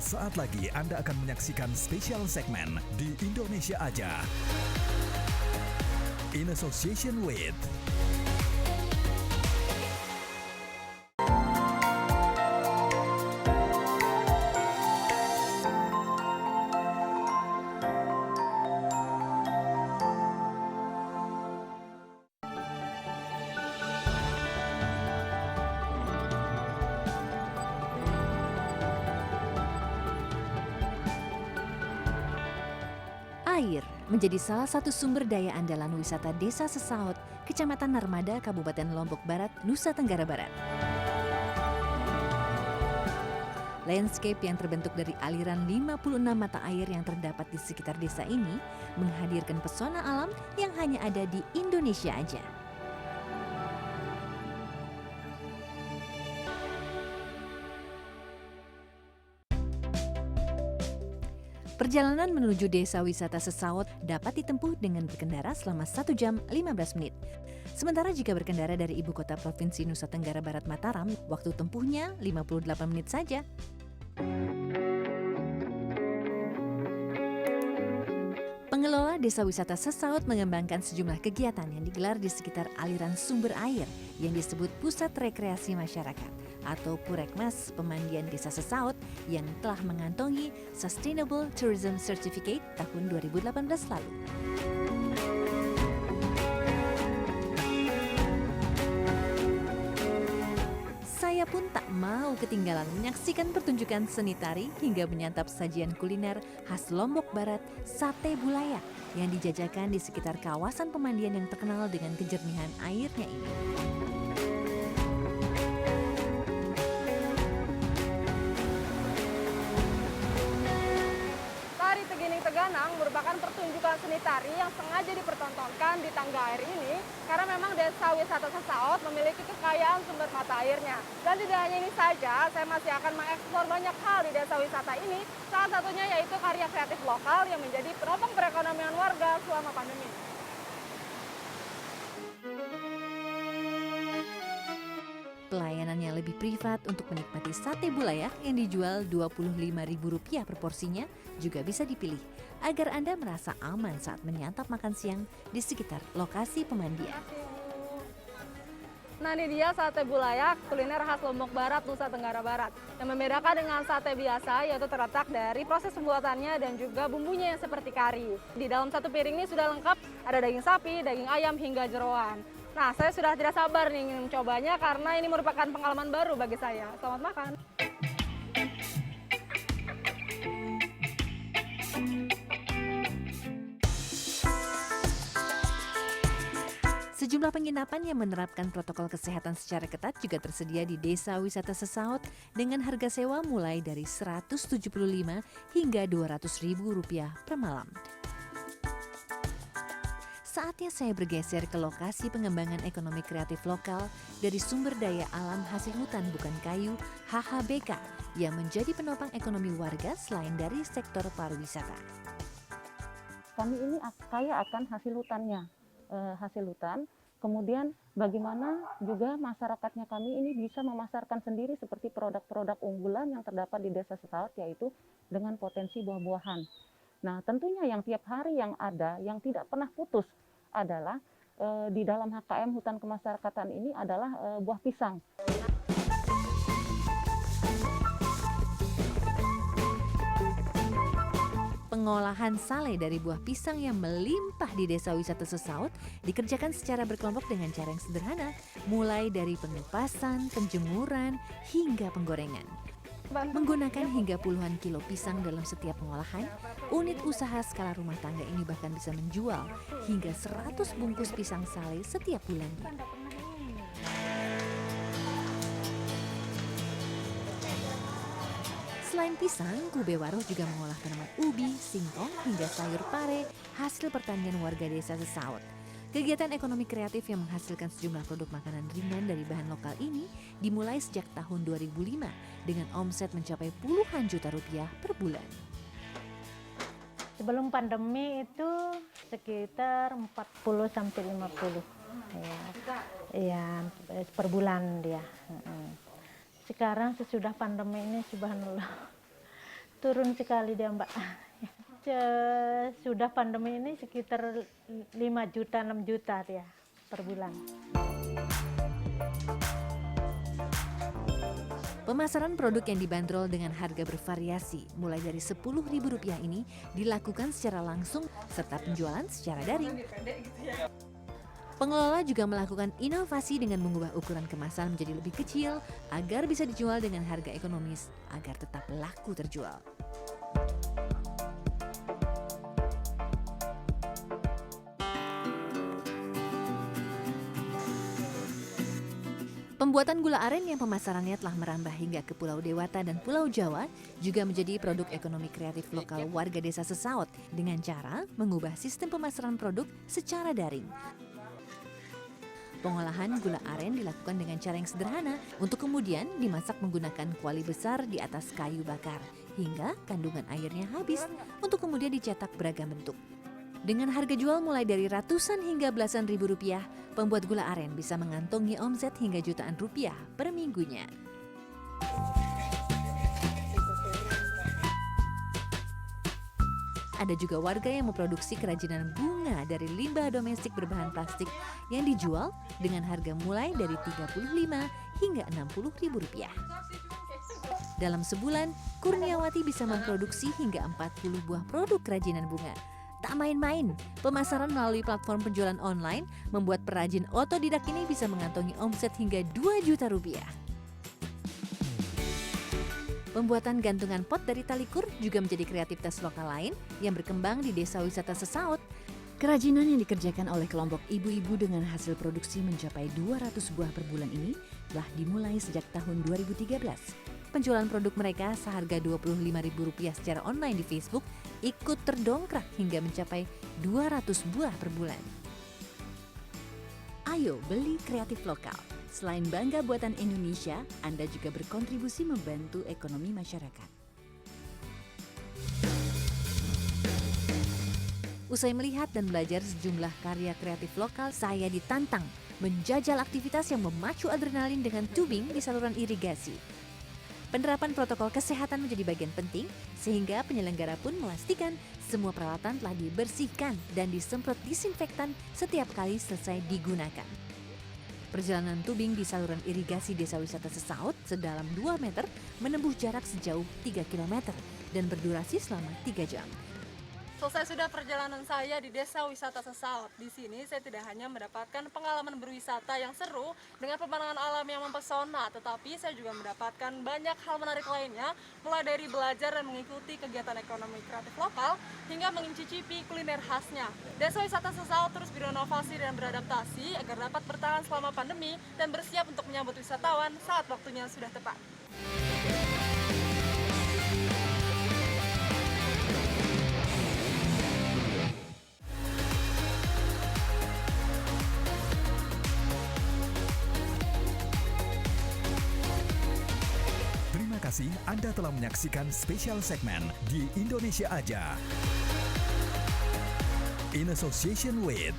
Sesaat lagi Anda akan menyaksikan spesial segmen di Indonesia Aja. In association with Air menjadi salah satu sumber daya andalan wisata Desa Sesaut, Kecamatan Narmada, Kabupaten Lombok Barat, Nusa Tenggara Barat. Landscape yang terbentuk dari aliran 56 mata air yang terdapat di sekitar desa ini menghadirkan pesona alam yang hanya ada di Indonesia aja. Perjalanan menuju desa wisata Sesaut dapat ditempuh dengan berkendara selama 1 jam 15 menit. Sementara jika berkendara dari ibu kota provinsi Nusa Tenggara Barat Mataram, waktu tempuhnya 58 menit saja. Pengelola Desa Wisata Sesaut mengembangkan sejumlah kegiatan yang digelar di sekitar aliran sumber air yang disebut Pusat Rekreasi Masyarakat atau Purekmas Pemandian Desa Sesaut yang telah mengantongi Sustainable Tourism Certificate tahun 2018 lalu. Saya pun tak mau ketinggalan menyaksikan pertunjukan seni tari hingga menyantap sajian kuliner khas Lombok Barat, sate bulayak yang dijajakan di sekitar kawasan pemandian yang terkenal dengan kejernihan airnya ini. Tari Tegining Teganang merupakan pertunjukan seni tari yang sengaja dipertontonkan di tangga air ini karena memang Desa Wisata Sesaut memiliki kekayaan sumber mata airnya. Dan tidak hanya ini saja, saya masih akan mengeksplor banyak hal di desa wisata ini, salah satunya yaitu karya kreatif lokal yang menjadi penopang perekonomian warga selama pandemi. Pelayanannya lebih privat untuk menikmati sate bulayak yang dijual Rp25.000 per porsinya juga bisa dipilih agar Anda merasa aman saat menyantap makan siang di sekitar lokasi pemandian. Nah ini dia sate bulayak, kuliner khas Lombok Barat, Nusa Tenggara Barat. Yang membedakan dengan sate biasa yaitu terletak dari proses pembuatannya dan juga bumbunya yang seperti kari. Di dalam satu piring ini sudah lengkap, ada daging sapi, daging ayam hingga jeroan. Nah, saya sudah tidak sabar nih ingin mencobanya karena ini merupakan pengalaman baru bagi saya. Selamat makan. Sejumlah penginapan yang menerapkan protokol kesehatan secara ketat juga tersedia di Desa Wisata Sesaut dengan harga sewa mulai dari Rp175 hingga Rp200.000 per malam. Saatnya saya bergeser ke lokasi pengembangan ekonomi kreatif lokal dari sumber daya alam hasil hutan bukan kayu HHBK yang menjadi penopang ekonomi warga selain dari sektor pariwisata. Kami ini kaya akan hasil hutannya, hasil hutan. Kemudian bagaimana juga masyarakatnya kami ini bisa memasarkan sendiri seperti produk-produk unggulan yang terdapat di Desa Sesaut yaitu dengan potensi buah-buahan. Nah, tentunya yang tiap hari yang ada, yang tidak pernah putus adalah di dalam HKM Hutan Kemasyarakatan ini adalah buah pisang. Pengolahan sale dari buah pisang yang melimpah di Desa Wisata Sesaut dikerjakan secara berkelompok dengan cara yang sederhana, mulai dari pengupasan, penjemuran, hingga penggorengan. Menggunakan hingga puluhan kilo pisang dalam setiap pengolahan, unit usaha skala rumah tangga ini bahkan bisa menjual hingga 100 bungkus pisang sale setiap bulannya. Selain pisang, Kube Waruh juga mengolah tanaman ubi, singkong, hingga sayur pare hasil pertanian warga Desa Sesaut. Kegiatan ekonomi kreatif yang menghasilkan sejumlah produk makanan ringan dari bahan lokal ini dimulai sejak tahun 2005 dengan omset mencapai puluhan juta rupiah per bulan. Sebelum pandemi itu sekitar 40 sampai 50 ya, per bulan dia. Sekarang sesudah pandemi ini subhanallah Turun sekali dia Mbak. Sudah pandemi ini sekitar 5 juta, 6 juta dia per bulan. Pemasaran produk yang dibanderol dengan harga bervariasi mulai dari Rp10.000 ini dilakukan secara langsung serta penjualan secara daring. Pengelola juga melakukan inovasi dengan mengubah ukuran kemasan menjadi lebih kecil agar bisa dijual dengan harga ekonomis agar tetap laku terjual. Pembuatan gula aren yang pemasarannya telah merambah hingga ke Pulau Dewata dan Pulau Jawa juga menjadi produk ekonomi kreatif lokal warga desa Sesaut dengan cara mengubah sistem pemasaran produk secara daring. Pengolahan gula aren dilakukan dengan cara yang sederhana untuk kemudian dimasak menggunakan kuali besar di atas kayu bakar hingga kandungan airnya habis untuk kemudian dicetak beragam bentuk. Dengan harga jual mulai dari ratusan hingga belasan ribu rupiah, pembuat gula aren bisa mengantongi omset hingga jutaan rupiah per minggunya. Ada juga warga yang memproduksi kerajinan bunga dari limbah domestik berbahan plastik yang dijual dengan harga mulai dari 35 hingga 60 ribu rupiah. Dalam sebulan, Kurniawati bisa memproduksi hingga 40 buah produk kerajinan bunga. Tak main-main, pemasaran melalui platform penjualan online membuat perajin otodidak ini bisa mengantongi omset hingga 2 juta rupiah. Pembuatan gantungan pot dari tali kur juga menjadi kreativitas lokal lain yang berkembang di Desa Wisata Sesaut. Kerajinan yang dikerjakan oleh kelompok ibu-ibu dengan hasil produksi mencapai 200 buah per bulan ini telah dimulai sejak tahun 2013. Penjualan produk mereka seharga Rp25.000 secara online di Facebook ikut terdongkrak hingga mencapai 200 buah per bulan. Ayo beli kreatif lokal. Selain bangga buatan Indonesia, Anda juga berkontribusi membantu ekonomi masyarakat. Usai melihat dan belajar sejumlah karya kreatif lokal, saya ditantang menjajal aktivitas yang memacu adrenalin dengan tubing di saluran irigasi. Penerapan protokol kesehatan menjadi bagian penting, sehingga penyelenggara pun memastikan semua peralatan telah dibersihkan dan disemprot disinfektan setiap kali selesai digunakan. Perjalanan tubing di saluran irigasi Desa Wisata Sesaut sedalam 2 meter menempuh jarak sejauh 3 km dan berdurasi selama 3 jam. Selesai sudah perjalanan saya di Desa Wisata Sesaut. Di sini saya tidak hanya mendapatkan pengalaman berwisata yang seru dengan pemandangan alam yang mempesona, tetapi saya juga mendapatkan banyak hal menarik lainnya, mulai dari belajar dan mengikuti kegiatan ekonomi kreatif lokal hingga mencicipi kuliner khasnya. Desa Wisata Sesaut terus berinovasi dan beradaptasi agar dapat bertahan selama pandemi dan bersiap untuk menyambut wisatawan saat waktunya sudah tepat. Terima kasih Anda telah menyaksikan spesial segmen di Indonesia Aja. In association with